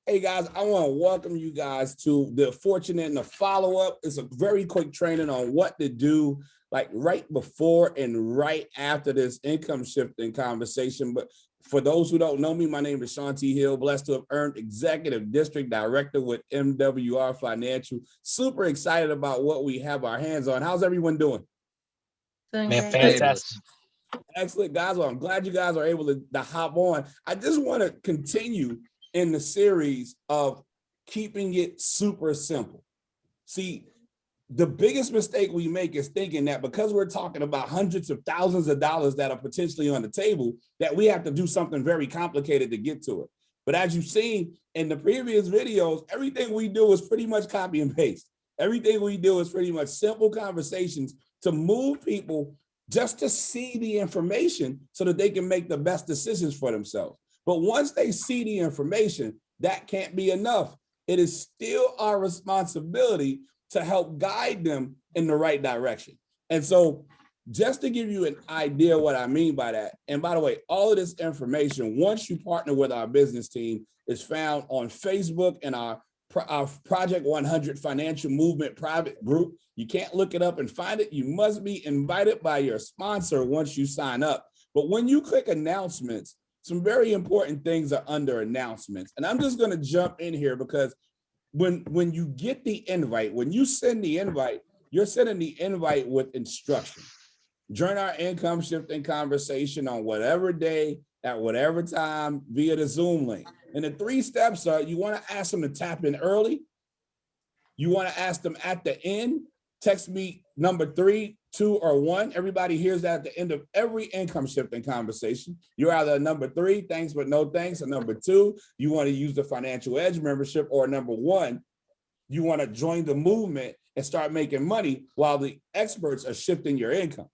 Hey guys, I want to welcome you guys to the Fortunate and the follow-up. It's a very quick training on what to do like right before and right after this income shifting conversation. But for those who don't know me, my name is Sean T. Hill, blessed to have earned Executive District Director with MWR Financial. Super excited about what we have our hands on. How's everyone doing? Man, fantastic. Excellent, guys. Well, I'm glad you guys are able to hop on. I just want to continue in the series of keeping it super simple. See, the biggest mistake we make is thinking that because we're talking about hundreds of thousands of dollars that are potentially on the table, that we have to do something very complicated to get to it. But as you've seen in the previous videos, everything we do is pretty much copy and paste. Everything we do is pretty much simple conversations to move people just to see the information so that they can make the best decisions for themselves. But once they see the information, that can't be enough. It is still our responsibility to help guide them in the right direction. And so just to give you an idea what I mean by that, and by the way, all of this information, once you partner with our business team, is found on Facebook and our Project 100 Financial Movement private group. You can't look it up and find it. You must be invited by your sponsor once you sign up. But when you click announcements, some very important things are under announcements. And I'm just going to jump in here because when you get the invite, when you send the invite, you're sending the invite with instruction. Join our income shifting conversation on whatever day, at whatever time, via the Zoom link. And the 3 steps are: you want to ask them to tap in early. You want to ask them at the end, text me number 3, 2, or 1. Everybody hears that at the end of every income shifting conversation. You're either number 3, thanks but no thanks, or number 2, you want to use the Financial Edge membership, or number 1, you want to join the movement and start making money while the experts are shifting your income.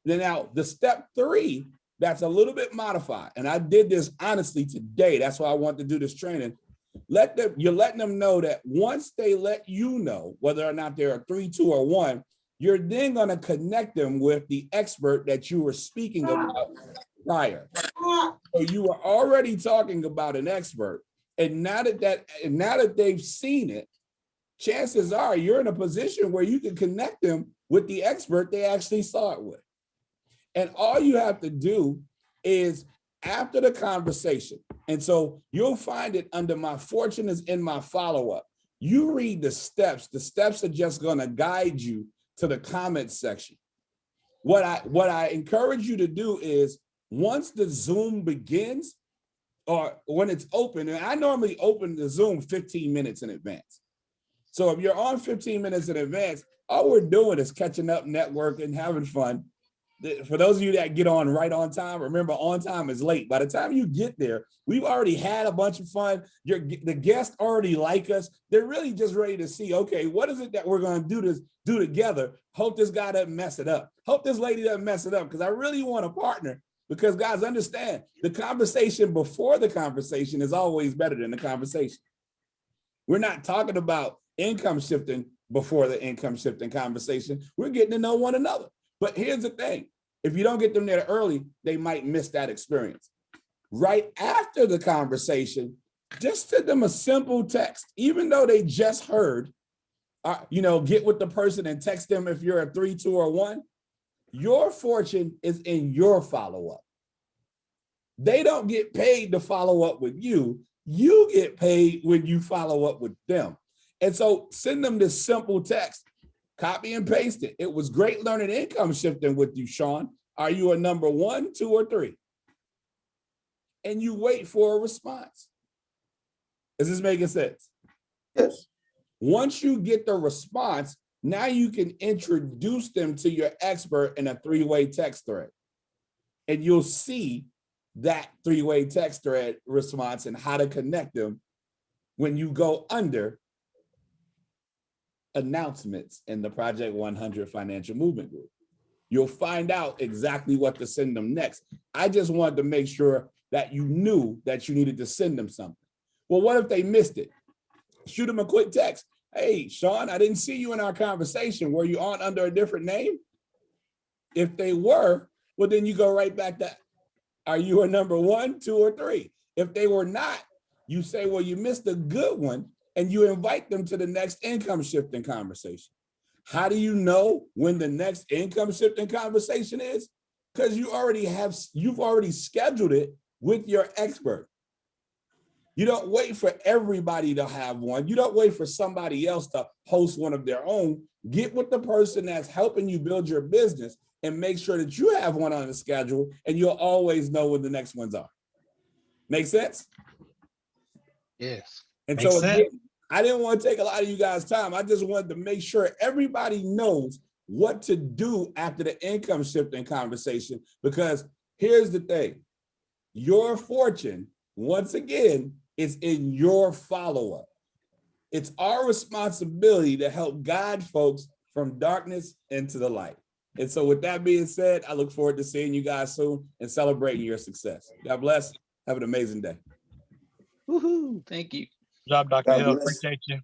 Then now the step 3, that's a little bit modified. And I did this honestly today. That's why I want to do this training. You're letting them know that once they let you know whether or not there are 3, 2, or 1, you're then going to connect them with the expert that you were speaking about prior. So you were already talking about an expert. And now that they've seen it, chances are you're in a position where you can connect them with the expert they actually saw it with. And all you have to do is after the conversation, and so you'll find it under my fortune is in my follow-up. You read the steps. The steps are just going to guide you to the comment section. What I encourage you to do is once the Zoom begins or when it's open, and I normally open the Zoom 15 minutes in advance. So if you're on 15 minutes in advance, all we're doing is catching up, networking, having fun. For those of you that get on right on time, remember on time is late. By the time you get there, we've already had a bunch of fun. The guests already like us. They're really just ready to see, okay, what is it that we're going to do together? Hope this guy doesn't mess it up. Hope this lady doesn't mess it up, because I really want to partner. Because guys, understand, the conversation before the conversation is always better than the conversation. We're not talking about income shifting before the income shifting conversation. We're getting to know one another. But here's the thing. If you don't get them there early, they might miss that experience. Right after the conversation, just send them a simple text, even though they just heard, get with the person and text them if you're a 3, 2, or 1. Your fortune is in your follow-up. They don't get paid to follow up with you. You get paid when you follow up with them. And so send them this simple text. Copy and paste it. It was great learning income shifting with you, Sean. Are you a number 1, 2, or 3? And you wait for a response. Is this making sense? Yes. Once you get the response, now you can introduce them to your expert in a 3-way text thread. And you'll see that 3-way text thread response and how to connect them when you go under announcements in the Project 100 Financial Movement Group. You'll find out exactly what to send them next. I just wanted to make sure that you knew that you needed to send them something. Well, what if they missed it? Shoot them a quick text. Hey, Sean, I didn't see you in our conversation. Were you on under a different name? If they were, well, then you go right back to, are you a number 1, 2, or 3? If they were not, you say, well, you missed a good one, and you invite them to the next income shifting conversation. How do you know when the next income shifting conversation is? Because you've already scheduled it with your expert. You don't wait for everybody to have one. You don't wait for somebody else to host one of their own. Get with the person that's helping you build your business and make sure that you have one on the schedule, and you'll always know when the next ones are. Make sense? Yes. And Makes so sense. again, I didn't want to take a lot of you guys' time. I just wanted to make sure everybody knows what to do after the income shifting conversation, because here's the thing. Your fortune, once again, is in your follow-up. It's our responsibility to help guide folks from darkness into the light. And so with that being said, I look forward to seeing you guys soon and celebrating your success. God bless. Have an amazing day. Woohoo. Thank you. Good job, Dr. God Hill. bless. Appreciate you.